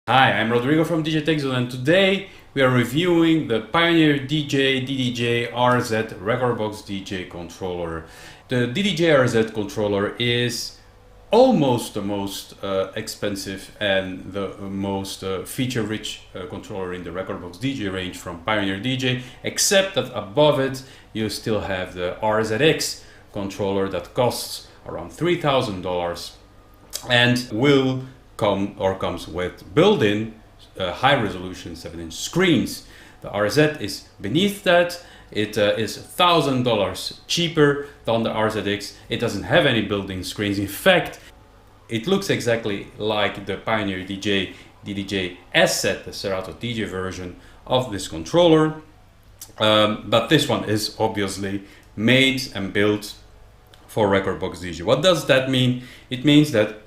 Hi, I'm Rodrigo from DJ Tech Zone, and today we are reviewing the Pioneer DJ DDJ-RZ Recordbox DJ controller. The DDJ-RZ controller is almost the most expensive and the most feature-rich controller in the Recordbox DJ range from Pioneer DJ, except that above it you still have the RZX controller that costs around $3,000 and comes with built-in high-resolution 7-inch screens. The RZ is beneath that. It is $1,000 cheaper than the RZX. It doesn't have any built-in screens. In fact, it looks exactly like the Pioneer DJ DDJ-RZ, the Serato DJ version of this controller. But this one is obviously made and built for Recordbox DJ. What does that mean? It means that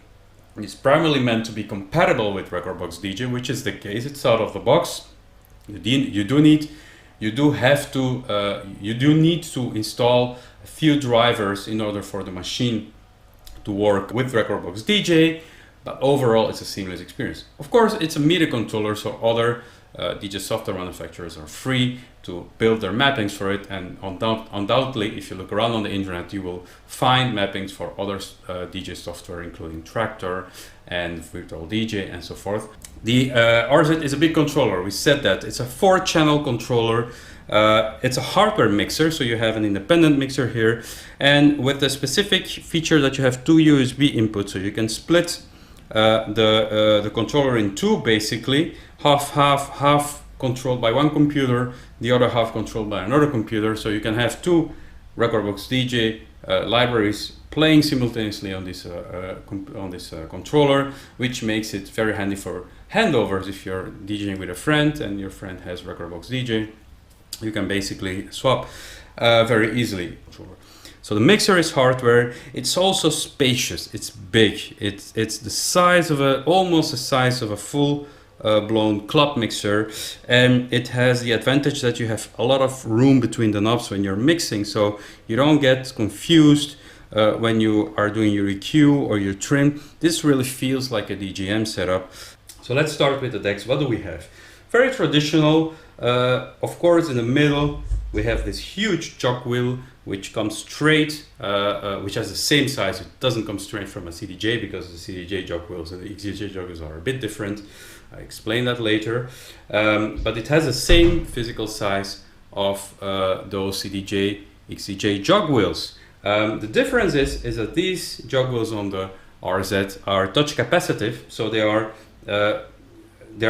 it's primarily meant to be compatible with Recordbox DJ, which is the case. It's out of the box. You do need to install a few drivers in order for the machine to work with Recordbox DJ, but overall it's a seamless experience. Of course, it's a MIDI controller, so other DJ software manufacturers are free to build their mappings for it, and undoubtedly, if you look around on the internet, you will find mappings for other DJ software, including Traktor and Virtual DJ and so forth. The RZ is a big controller. We said that. It's a 4-channel controller. It's a hardware mixer, so you have an independent mixer here, and with the specific feature that you have 2 USB inputs, so you can split the controller in two, basically, half controlled by one computer, the other half controlled by another computer, so you can have 2 Recordbox DJ libraries playing simultaneously on this controller, which makes it very handy for handovers. If you're DJing with a friend and your friend has Recordbox DJ, you can basically swap very easily. So the mixer is hardware. It's also spacious. It's big. It's the size of almost the size of a full blown club mixer, and it has the advantage that you have a lot of room between the knobs when you're mixing, so you don't get confused when you are doing your EQ or your trim. This really feels like a DJM setup. So let's start with the decks. What do we have? Very traditional. Of course, in the middle we have this huge jog wheel which comes straight, which has the same size. It doesn't come straight from a CDJ because the CDJ jog wheels and the XDJ jog wheels are a bit different. I explain that later, but it has the same physical size of those CDJ, XDJ jog wheels. The difference is that these jog wheels on the RZ are touch capacitive, so they are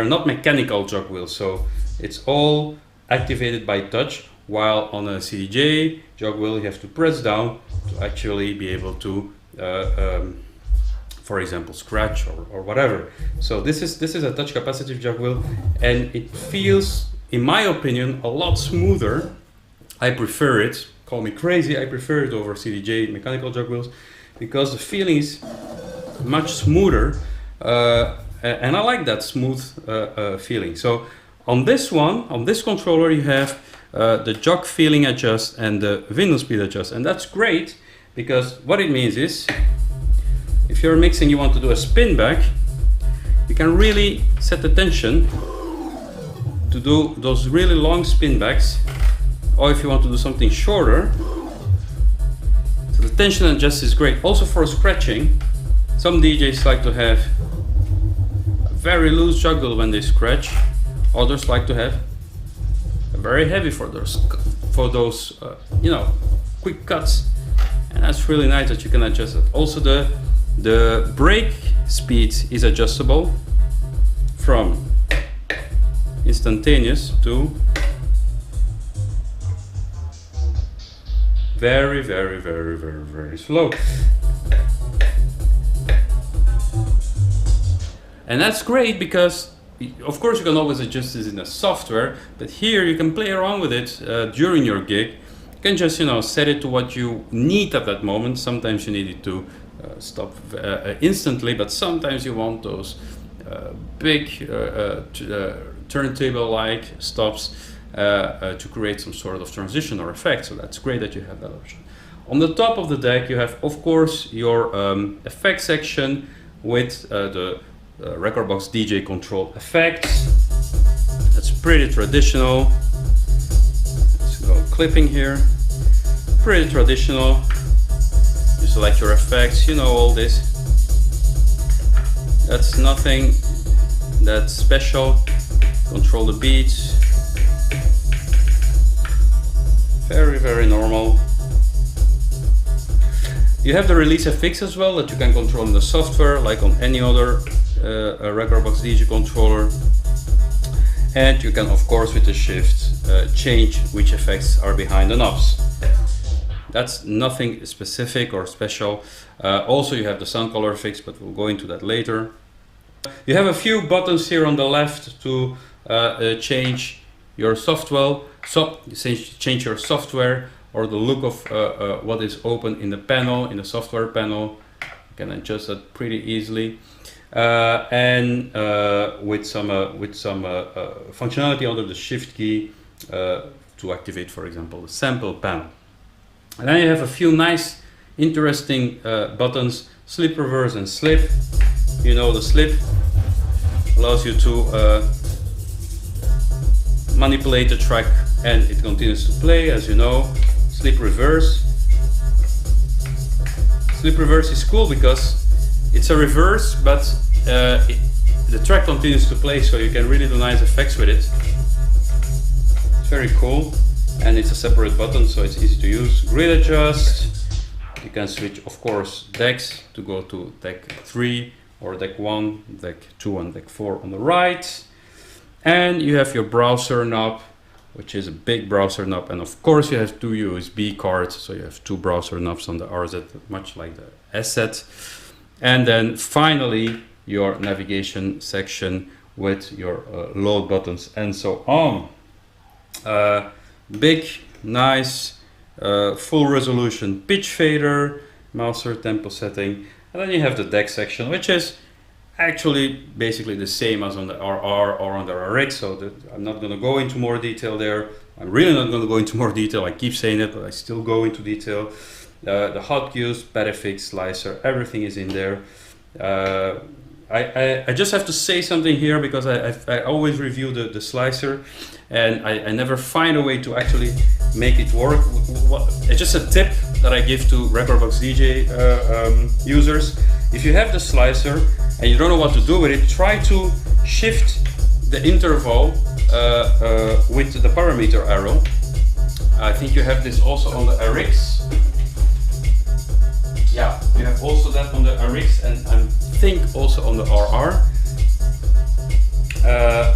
not mechanical jog wheels, so it's all activated by touch, while on a CDJ jog wheel you have to press down to actually be able to for example, scratch or whatever. So this is a touch capacitive jog wheel, and it feels, in my opinion, a lot smoother. I prefer it. Call me crazy, I prefer it over CDJ mechanical jog wheels because the feeling is much smoother, and I like that smooth feeling. So on this controller, you have the jog feeling adjust and the window speed adjust, and that's great because what it means is, if you're mixing, you want to do a spin back, you can really set the tension to do those really long spin backs, or if you want to do something shorter, so the tension adjust is great. Also for scratching, some DJs like to have a very loose jog wheel when they scratch, others like to have a very heavy for those you know, quick cuts, and that's really nice that you can adjust it. Also the break speed is adjustable from instantaneous to very slow. And that's great because, of course, you can always adjust this in the software, but here you can play around with it during your gig. You can just, set it to what you need at that moment. Sometimes you need it to stop instantly, but sometimes you want those big turntable-like stops to create some sort of transition or effect. So that's great that you have that option. On the top of the deck, you have, of course, your effect section with the Rekordbox DJ control effects. That's pretty traditional. Let's go clipping here. Pretty traditional. You select your effects, you know all this. That's nothing that's special. Control the beats. Very, very normal. You have the release FX as well that you can control in the software, like on any other Rekordbox DJ controller. And you can, of course, with the shift, change which effects are behind the knobs. That's nothing specific or special. Also, you have the sound color fix, but we'll go into that later. You have a few buttons here on the left to change your software, change your software or the look of what is open in the panel, in the software panel. You can adjust that pretty easily. And with some functionality under the shift key to activate, for example, the sample panel. And then you have a few nice, interesting buttons, slip reverse and slip. You know, the slip allows you to manipulate the track and it continues to play, as you know. Slip reverse. Slip reverse is cool because it's a reverse, but the track continues to play, so you can really do nice effects with it. It's very cool, and it's a separate button, so it's easy to use. Grid adjust. You can switch, of course, decks to go to deck 3 or deck 1, deck 2 and deck 4 on the right. And you have your browser knob, which is a big browser knob, and of course you have two USB cards, so you have two browser knobs on the RZ, much like the SZ. And then finally your navigation section with your load buttons and so on. Big, nice, full resolution pitch fader, master tempo setting, and then you have the deck section, which is actually basically the same as on the RR or on the RX, so that I'm not going to go into more detail there. I'm really not going to go into more detail. I keep saying it, but I still go into detail. The hot cues, pad effects, slicer, everything is in there. I just have to say something here because I always review the slicer and I never find a way to actually make it work. It's just a tip that I give to Rekordbox DJ users. If you have the slicer and you don't know what to do with it, try to shift the interval with the parameter arrow. I think you have this also on the RX. Yeah, you have also that on the RX and I think also on the RR.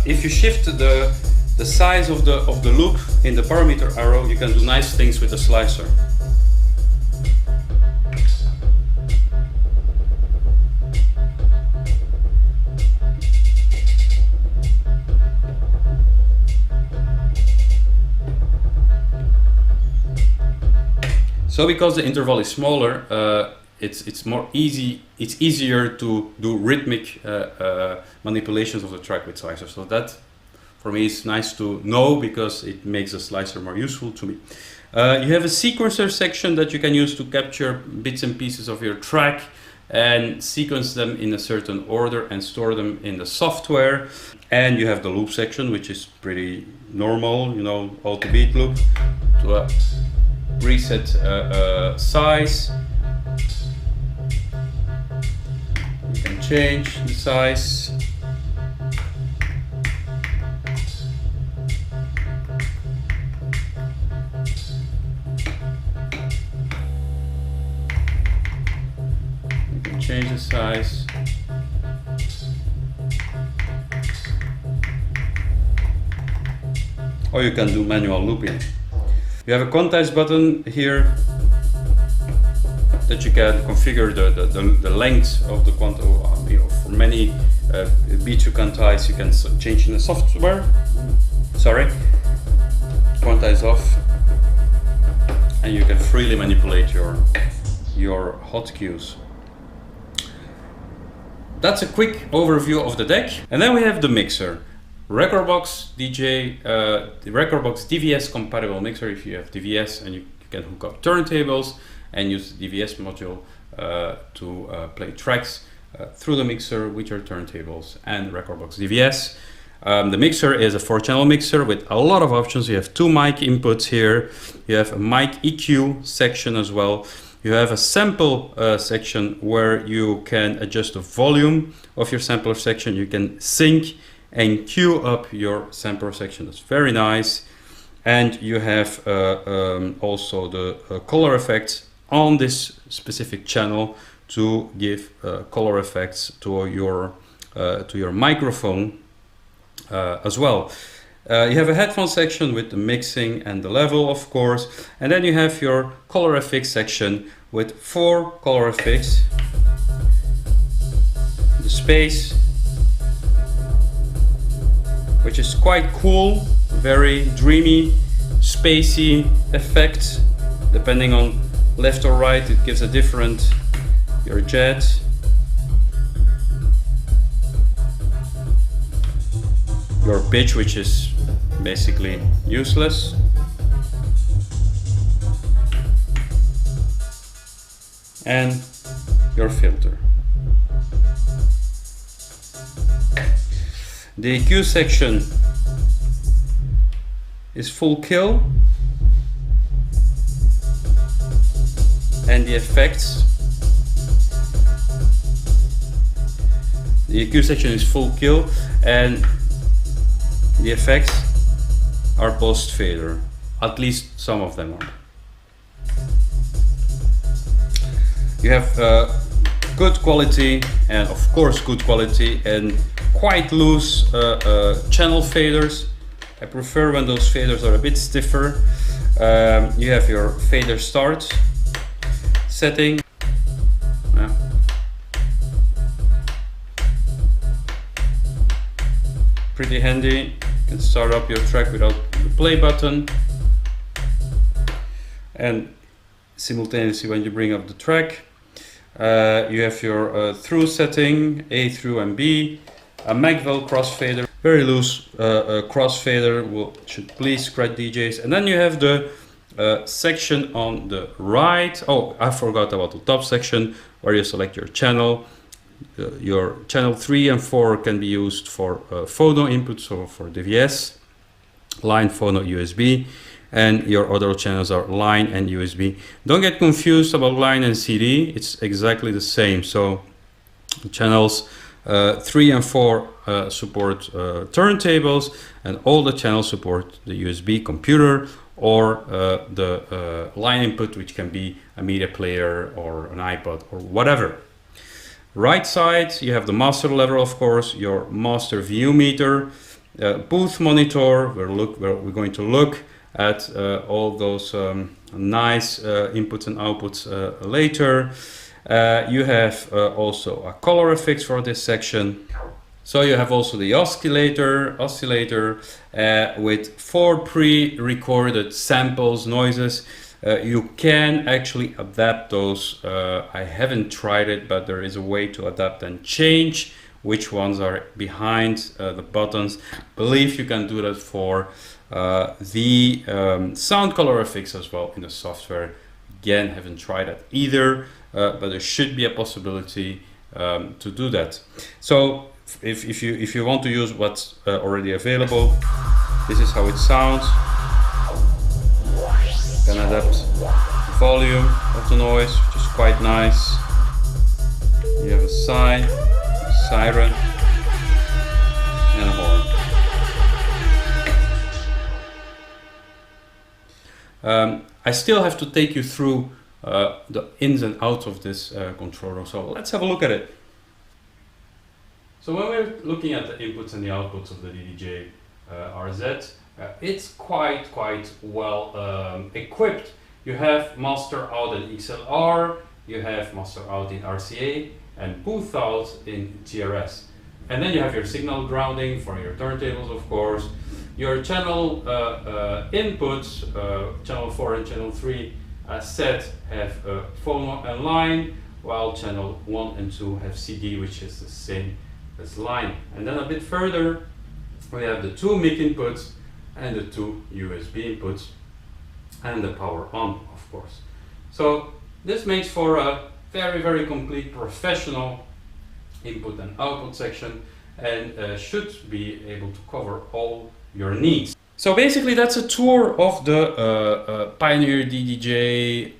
If you shift the size of the loop in the parameter arrow, you can do nice things with the slicer. So because the interval is smaller, it's more easy. It's easier to do rhythmic manipulations of the track with slicer. So that, for me, is nice to know because it makes the slicer more useful to me. You have a sequencer section that you can use to capture bits and pieces of your track and sequence them in a certain order and store them in the software. And you have the loop section, which is pretty normal, you know, auto beat loop to a preset size. You can change the size. You can change the size. Or you can do manual looping. You have a quantize button here that you can configure the length of the quantum. You know, for many beats you quantize, you can change in the software. Sorry, quantize off, and you can freely manipulate your hot cues. That's a quick overview of the deck, and then we have the mixer. Rekordbox DJ, the Rekordbox DVS compatible mixer. If you have DVS and you can hook up turntables and use the DVS module to play tracks through the mixer with your turntables and Recordbox DVS. The mixer is a 4-channel mixer with a lot of options. You have 2 mic inputs here. You have a mic EQ section as well. You have a sample section where you can adjust the volume of your sampler section. You can sync and queue up your sampler section. That's very nice. And you have also the color effects on this specific channel to give color effects to your microphone as well. You have a headphone section with the mixing and the level, of course, and then you have your color effects section with 4 color effects, the space, which is quite cool, very dreamy, spacey effect. Depending on left or right, it gives a different, your jet. Your pitch, which is basically useless. And your filter. The EQ section is full kill. And the effects. The EQ section is full kill and the effects are post fader, at least some of them are. You have good quality and of course good quality and quite loose channel faders. I prefer when those faders are a bit stiffer. You have your fader start setting. Pretty handy. You can start up your track without the play button, and simultaneously when you bring up the track you have your through setting, A through and B, a Magwell crossfader, very loose crossfader, should please scratch DJs, and then you have the section on the right. Oh, I forgot about the top section where you select your channel. Your channel 3 and 4 can be used for phono inputs, so for DVS, line, phono, USB, and your other channels are line and USB. Don't get confused about line and CD, it's exactly the same. So channels 3 and 4 support turntables, and all the channels support the USB computer or the line input, which can be a media player or an iPod or whatever. Right side, you have the master level, of course, your master view meter, booth monitor, where we're going to look at all those nice inputs and outputs later. You have also a color effects for this section. So you have also the oscillator with 4 pre-recorded samples, noises. You can actually adapt those. I haven't tried it, but there is a way to adapt and change which ones are behind the buttons. I believe you can do that for the sound color effects as well in the software. Again, haven't tried that either, but there should be a possibility to do that. So if you want to use what's already available, this is how it sounds. Can adapt the volume of the noise, which is quite nice. You have a sign, a siren, and a horn. I still have to take you through the ins and outs of this controller, so let's have a look at it. So when we're looking at the inputs and the outputs of the DDJ-RZ, it's quite well equipped. You have master out in XLR, you have master out in RCA, and booth out in TRS. And then you have your signal grounding for your turntables, of course. Your channel inputs, channel 4 and channel 3, as said, have phono and line, while channel 1 and 2 have CD, which is the same as line. And then a bit further, we have the 2 mic inputs and the 2 USB inputs, and the power on, of course. So this makes for a very complete professional input and output section, and should be able to cover all your needs. So basically that's a tour of the Pioneer DDJ-RZ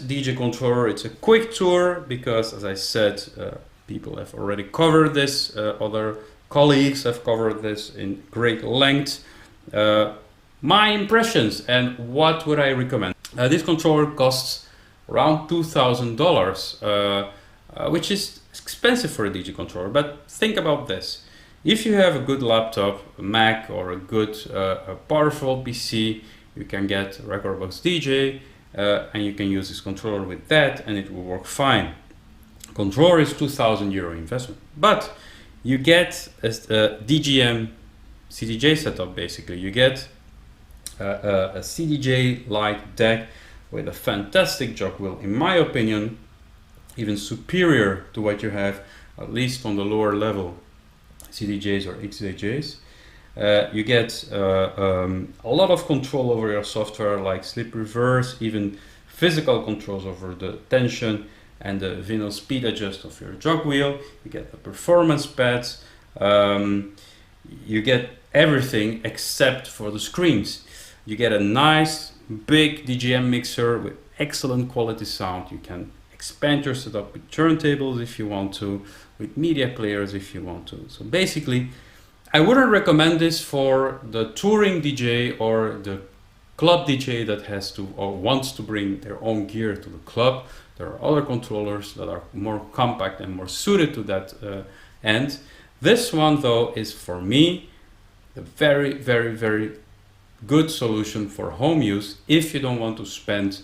DJ controller. It's a quick tour because, as I said, people have already covered this, other colleagues have covered this in great length. My impressions and what would I recommend. This controller costs around $2,000, which is expensive for a DJ controller, but think about this. If you have a good laptop, a Mac, or a good a powerful PC, you can get Rekordbox DJ and you can use this controller with that and it will work fine. Controller is €2,000 investment, but you get a DGM CDJ setup. Basically you get a CDJ-like deck with a fantastic jog wheel, in my opinion, even superior to what you have, at least on the lower level CDJs or XDJs. You get a lot of control over your software, like slip reverse, even physical controls over the tension and the vinyl speed adjust of your jog wheel. You get the performance pads. You get everything except for the screens. You get a nice big DJM mixer with excellent quality sound. You can expand your setup with turntables if you want to, with media players if you want to. So basically, I wouldn't recommend this for the touring DJ or the club DJ that has to or wants to bring their own gear to the club. There are other controllers that are more compact and more suited to that end. This one though is, for me, a very, very, very good solution for home use if you don't want to spend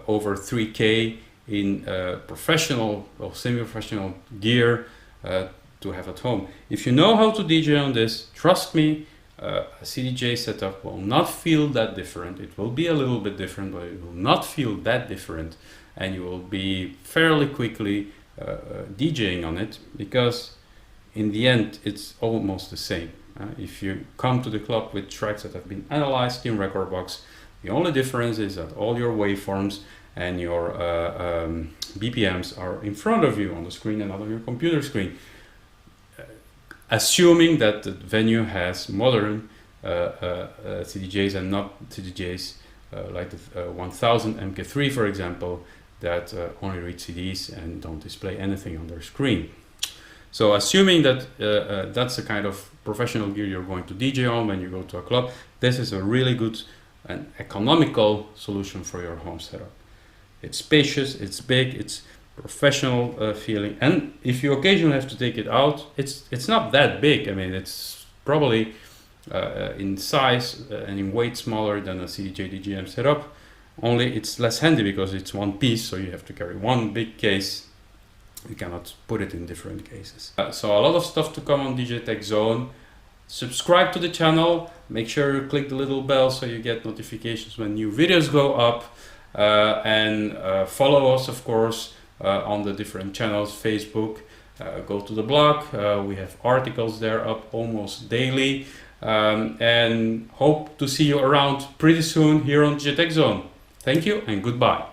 over 3K in professional or semi-professional gear to have at home. If you know how to DJ on this, trust me, a CDJ setup will not feel that different. It will be a little bit different, but it will not feel that different, and you will be fairly quickly DJing on it, because in the end it's almost the same. If you come to the club with tracks that have been analyzed in Rekordbox, the only difference is that all your waveforms and your BPMs are in front of you on the screen and not on your computer screen. Assuming that the venue has modern CDJs and not CDJs like the 1000 MK3, for example, that only read CDs and don't display anything on their screen. So assuming that that's the kind of professional gear you're going to DJ on when you go to a club, this is a really good and economical solution for your home setup. It's spacious, it's big, it's professional feeling, and if you occasionally have to take it out, it's not that big. I mean, it's probably in size and in weight smaller than a CDJ DGM setup, only it's less handy because it's one piece, so you have to carry one big case. You cannot put it in different cases. So a lot of stuff to come on DJ Tech Zone. Subscribe to the channel, make sure you click the little bell so you get notifications when new videos go up, and follow us, of course, on the different channels. Facebook, go to the blog, we have articles there up almost daily, and hope to see you around pretty soon here on DJ Tech Zone. Thank you and goodbye.